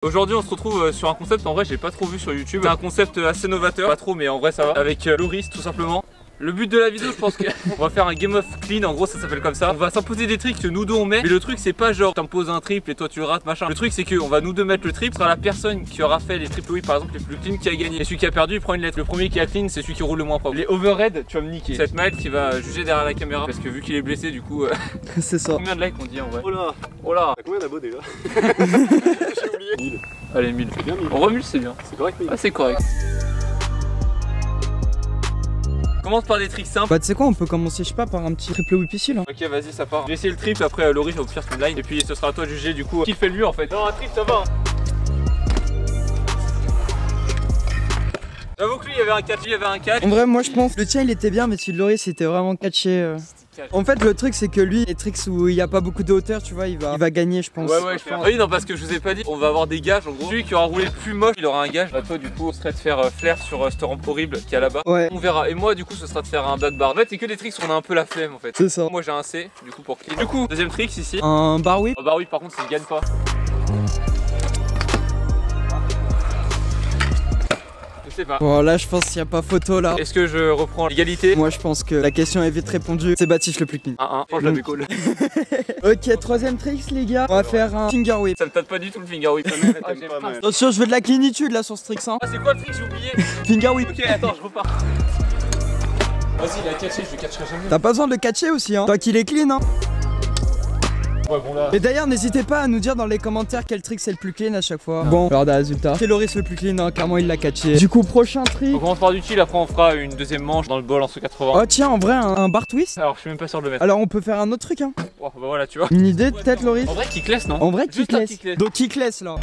Aujourd'hui on se retrouve sur un concept en vrai j'ai pas trop vu sur YouTube. C'est un concept assez novateur, pas trop mais en vrai ça va. Avec Loris tout simplement. Le but de la vidéo je pense que on va faire un game of clean, en gros ça s'appelle comme ça. On va s'imposer des tricks que nous deux on met. Mais le truc c'est pas genre t'imposes un triple et toi tu le rates machin. Le truc c'est qu'on va nous deux mettre le triple. Ce sera la personne qui aura fait les triple whip par exemple les plus clean qui a gagné. Et celui qui a perdu il prend une lettre. Le premier qui a clean c'est celui qui roule le moins propre. Les overhead tu vas me niquer. C'est Maël qui va juger derrière la caméra. Parce que vu qu'il est blessé du coup c'est ça. Combien de likes on dit en vrai? Oh là. Oh là. T'as combien d'abos déjà? J'ai oublié. 1000. Allez 1000. C'est bien 1000. On remule c'est bien. C'est correct 1000. Ah c'est correct. Commence par des tricks simples. Bah tu sais quoi, on peut commencer je sais pas par un petit triple whip ici là. Ok vas-y ça part. J'ai essayé le triple après Loris au pire line. Et puis ce sera à toi de juger du coup qui le fait le mieux en fait. Non un triple ça va. J'avoue que lui il y avait un catch, il y avait un catch. En vrai moi je pense le tien il était bien mais celui de Loris c'était vraiment catché. En fait le truc c'est que lui les tricks où il n'y a pas beaucoup de hauteur tu vois il va gagner je pense. Ouais je pense. Oui non parce que je vous ai pas dit on va avoir des gages en gros. Celui qui aura roulé le plus moche il aura un gage. Bah toi du coup ce serait de faire flair sur cette rampe horrible qui est là-bas. Ouais. On verra. Et moi du coup ce sera de faire un back bar. En fait c'est que des tricks où on a un peu la flemme en fait. C'est ça. Moi j'ai un C du coup pour clean. Du coup deuxième trick ici. Un bar whip. Bar whip par contre s'il gagne pas. Je sais pas. Bon là je pense qu'il n'y a pas photo là. Est-ce que je reprends l'égalité? Moi je pense que la question est vite répondue. C'est Baptiste le plus clean. 1-1. Je l'avais call. Ok troisième trick les gars. On va faire un finger whip. Ça me tâte pas du tout le finger whip. Attention je veux de la clénitude là sur ce trick hein. Ah c'est quoi le trick j'ai oublié? Finger whip. Ok attends je repars. Vas-y il a catché, je le catcherai jamais. T'as pas besoin de le catcher aussi hein. Toi qu'il est clean hein. Ouais bon là. Et d'ailleurs n'hésitez pas à nous dire dans les commentaires quel trick c'est le plus clean à chaque fois. Bon alors des résultats. C'est Loris le plus clean hein, clairement il l'a catché. Du coup prochain trick. On commence par du chill, après on fera une deuxième manche dans le bol en 180. Oh tiens en vrai un bar twist. Alors je suis même pas sûr de le mettre. Alors on peut faire un autre truc hein. Oh, bah voilà tu vois. Une idée peut-être Loris? En vrai kickless non? En vrai juste un kickless. Donc kickless là.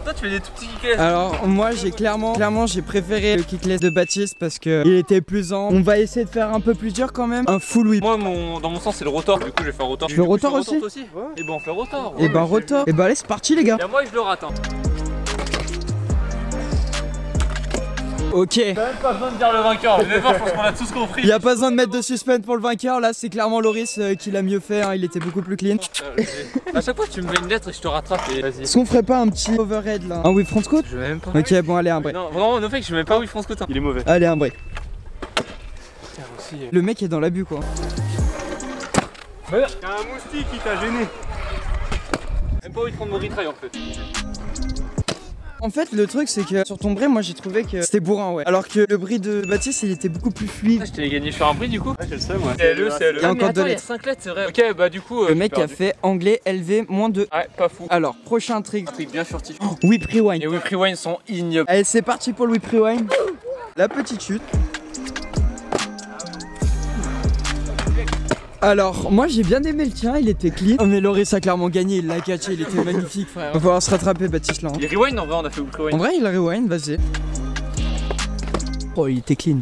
Toi tu fais des tout petits kickless. Alors moi j'ai clairement j'ai préféré le kickless de Baptiste parce que il était plus lent. On va essayer de faire un peu plus dur quand même. Un full whip. Moi dans mon sens c'est le rotor. Du coup je vais faire rotor. Tu veux rotor aussi? Ouais. Et ben on fait rotor. Et ben rotor. Et ben allez c'est parti les gars. Et moi je le rate hein. Ok. T'as même pas besoin de dire le vainqueur. Mais je pense qu'on a tous compris. Il y a pas besoin de mettre de suspense pour le vainqueur. Là c'est clairement Loris qui l'a mieux fait hein. Il était beaucoup plus clean. A chaque fois tu me mets une lettre et je te rattrape et vas-y. Est-ce qu'on ferait pas un petit overhead là? Un whip front squat? Je vais même pas. Ok bon allez un break. Non vraiment no fake je mets pas whip front squat hein. Il est mauvais. Allez un break. Aussi, Le mec est dans l'abus quoi. Y'a un moustique qui t'a gêné. Même pas envie de prendre mon retry en fait. En fait le truc c'est que sur ton bris moi j'ai trouvé que c'était bourrin ouais. Alors que le bris de Baptiste il était beaucoup plus fluide. Ah, je t'ai gagné sur un bris du coup. Ouais je le sais moi. C'est le. Il y a encore 2 lettres. Il y a 5 lettres c'est vrai. Ok bah du coup Le mec a fait anglais LV -2. Ouais pas fou. Alors prochain trick. Un truc bien furtif. Whip rewind. Les whip rewind sont ignobles. Allez c'est parti pour le whip rewind. La petite chute. Alors moi j'ai bien aimé le tien, il était clean. Oh mais Loris a clairement gagné, il l'a catché, il était magnifique frère. On va pouvoir se rattraper Baptiste là hein. Les rewind en vrai on a fait whip rewind. En vrai il a rewind, vas-y. Oh il était clean.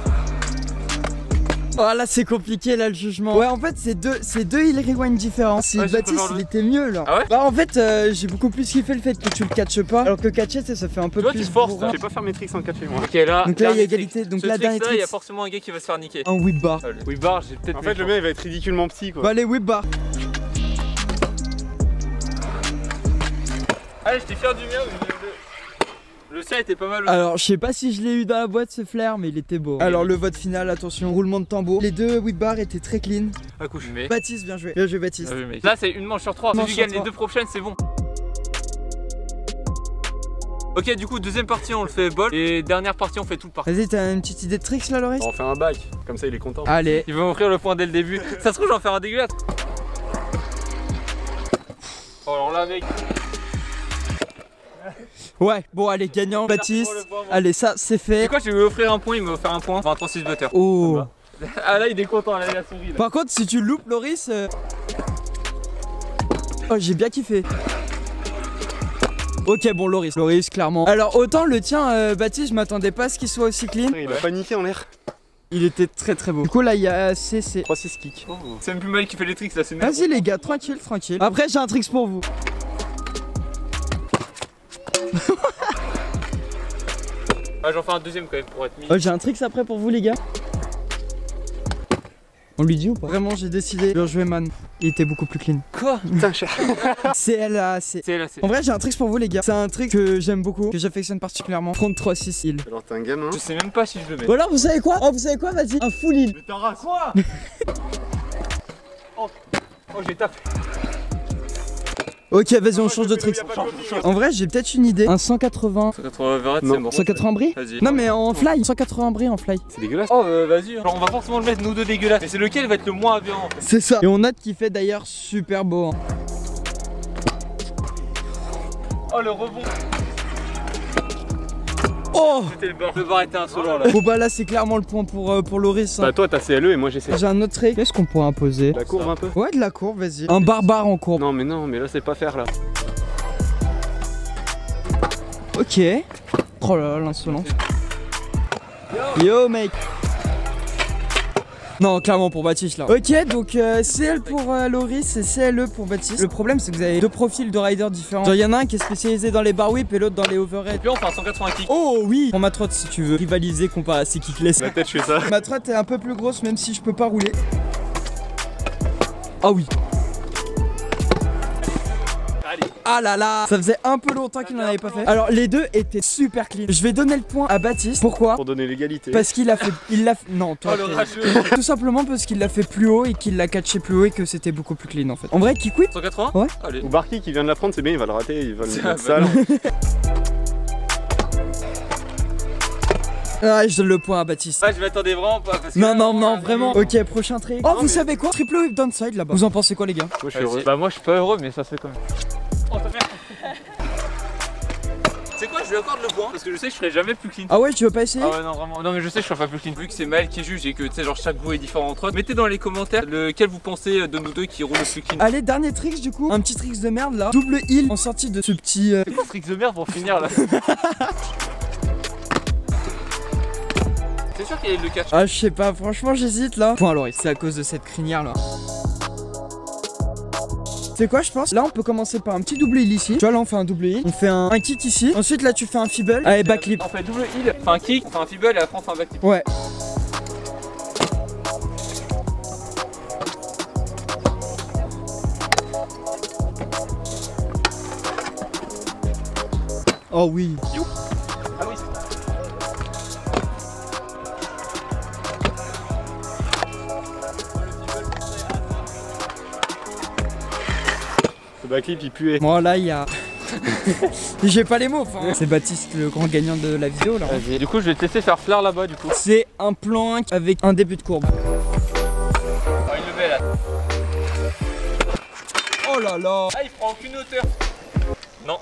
Oh là c'est compliqué là le jugement. Ouais en fait c'est deux il rewind différents. Si ouais, Baptiste il était mieux là. Ah ouais? Bah en fait j'ai beaucoup plus kiffé le fait que tu le catches pas. Alors que catcher ça fait un peu toi, plus. Tu te forces. Je vais pas faire mes tricks sans catcher moi. Ok là. Donc là il y a égalité. Donc là dernier trick. Il y a forcément un gars qui va se faire niquer. Un whip bar. Whip bar j'ai peut-être. En fait le mien il va être ridiculement petit quoi. Bah allez whip bar. Allez j'étais fier du mien mais le sien était pas mal aussi. Alors je sais pas si je l'ai eu dans la boîte ce flair mais il était beau. Alors le vote final attention roulement de tambour. Les deux whip bars étaient très clean. À couche. Baptiste bien joué. Bien joué Baptiste. Là c'est une manche sur 3. Si tu gagnes les 2 prochaines c'est bon. Ok du coup deuxième partie on le fait bol et dernière partie on fait tout le parc. Vas-y t'as une petite idée de tricks là Loris? On fait un back, comme ça il est content. Allez. Il va m'offrir le point dès le début. Ça se trouve j'en faire un dégueulasse. Oh alors là mec. Ouais bon allez gagnant Baptiste. Allez ça c'est fait. C'est quoi je vais lui offrir un point, il m'a offert un point. Enfin un 36 butter. Oh. Ah là il est content, là il a souri là. Par contre si tu loupes Loris oh j'ai bien kiffé. Ok bon Loris clairement. Alors autant le tien Baptiste je m'attendais pas à ce qu'il soit aussi clean. Il a paniqué en l'air. Il était très beau. Du coup là il y a CC 3-6 kick. Oh. C'est même plus mal qui fait les tricks là c'est même. Vas-y les gars tranquille. Après j'ai un tricks pour vous. Ah j'en fais un deuxième quand même pour être mis. Oh, j'ai un tricks après pour vous les gars. On lui dit ou pas? Vraiment, j'ai décidé de jouer man. Il était beaucoup plus clean. Quoi? Putain, cher. CLAC. En vrai, j'ai un trick pour vous, les gars. C'est un trick que j'aime beaucoup, que j'affectionne particulièrement. 33-6 heal. Alors, t'es un gamin. Je sais même pas si je le mets. Ou alors, vous savez quoi? Oh, vous savez quoi? Vas-y, un full heal. Mais t'en rases quoi? Oh, j'ai tapé. Ok, vas-y, on change de trick. En vrai, j'ai peut-être une idée. Un 180. 180 verrettes, c'est bon. 180 bris? Vas-y. Non, mais en fly. 180 bris en fly. C'est dégueulasse. Oh, vas-y. Genre, on va forcément le mettre, nous deux dégueulasses. Mais c'est lequel va être le moins aberrant en fait. C'est ça. Et on note qu'il fait d'ailleurs super beau. Hein. Oh, le rebond. Oh! C'était le bar. Le bar était insolent là. Bon, bah là, c'est clairement le point pour Loris. Hein. Bah, toi, t'as CLE et moi, j'ai CLE. J'ai un autre trick. Qu'est-ce qu'on pourrait imposer? La courbe un peu? Ouais, de la courbe, vas-y. Un barbare en courbe. Non, mais là, c'est pas faire là. Ok. Oh là là, l'insolence. Yo, mec. Non, clairement pour Baptiste là. Ok, donc CL pour Loris et CLE pour Baptiste. Le problème, c'est que vous avez deux profils de riders différents. Genre, il y en a un qui est spécialisé dans les bar whip et l'autre dans les overhead. Et puis on fait un 180 kick. Oh oui! Prends ma trotte si tu veux rivaliser comparé à ses kickless. La tête, je fais ça. Ma trotte est un peu plus grosse, même si je peux pas rouler. Ah oui. Ah là là, ça faisait un peu longtemps qu'il n'en avait pas fait. Alors les deux étaient super clean. Je vais donner le point à Baptiste. Pourquoi? Pour donner l'égalité. Parce qu'il a fait, non, toi. Oh, le rageux. Tout simplement parce qu'il l'a fait plus haut et qu'il l'a catché plus haut et que c'était beaucoup plus clean en fait. En vrai, kick whip? 180? Ouais. Allez. Ou Barky qui vient de la prendre, c'est bien, il va le rater, il va le Ah, mettre sale. Ah, je donne le point à Baptiste. Ah, je m'attendais vraiment pas. Parce que Non, vraiment. Ok, prochain trick. Oh, Non, vous mais- savez quoi? Triple whip downside là-bas. Vous en pensez quoi, les gars? Moi, je suis heureux. Bah, moi, je suis pas heureux, mais ça se fait quand même. Oh, ta mère. C'est quoi, je lui accorde le point parce que je sais que je serai jamais plus clean. Ah ouais, tu veux pas essayer? Ah ouais, non, vraiment. Non, mais je sais que je serai pas plus clean. Vu que c'est Maël qui juge et que tu sais, genre chaque goût est différent entre eux. Mettez dans les commentaires lequel vous pensez de nous deux qui roule le plus clean. Allez, dernier trick du coup. Un petit trick de merde là. Double heal en sortie de ce petit. C'est quoi ce trick de merde pour finir là? C'est sûr qu'il y a le catch. Ah, je sais pas, franchement, j'hésite là. Point, Loris, c'est à cause de cette crinière là. C'est quoi, je pense? Là, on peut commencer par un petit double heal ici. Tu vois, là, on fait un double heal. On fait un kick ici. Ensuite, là, tu fais un feeble. Allez, backflip. On fait double heal, on fait un kick, on fait un feeble et après on fait un backflip. Ouais. Oh oui. Ah oui. Le backflip, il puait. Bon, là, il y a. J'ai pas les mots, enfin. C'est Baptiste, le grand gagnant de la vidéo là. Vas-y. Du coup, je vais te laisser faire Flair là-bas du coup. C'est un plan avec un début de courbe. Oh, il le met là. Oh là là. Ah, il prend aucune hauteur. Non.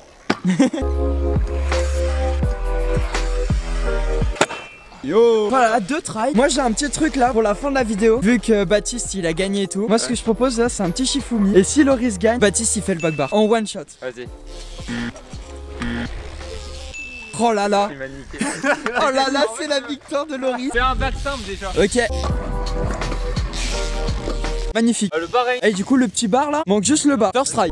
Yo. Voilà, deux tries. Moi j'ai un petit truc là pour la fin de la vidéo. Vu que Baptiste il a gagné et tout. Moi ce que je propose là c'est un petit Shifumi. Et si Loris gagne, Baptiste il fait le back bar en one shot. Vas-y. Oh là là. C'est magnifique. Oh là là, c'est la victoire de Loris. C'est un back simple déjà. Ok. Magnifique. Le pareil. Et du coup le petit bar là, manque juste le bar. First try.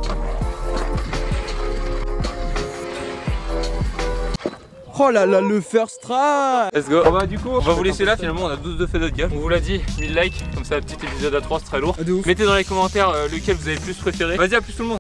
Oh là là, le first try. Let's go. Bon bah du coup, on va vous laisser là, finalement on a 12 de fait d'autres gars. On vous l'a dit, 1000 likes, comme ça petit épisode à 3 c'est très lourd. De ouf. Mettez dans les commentaires lequel vous avez plus préféré. Vas-y, à plus tout le monde.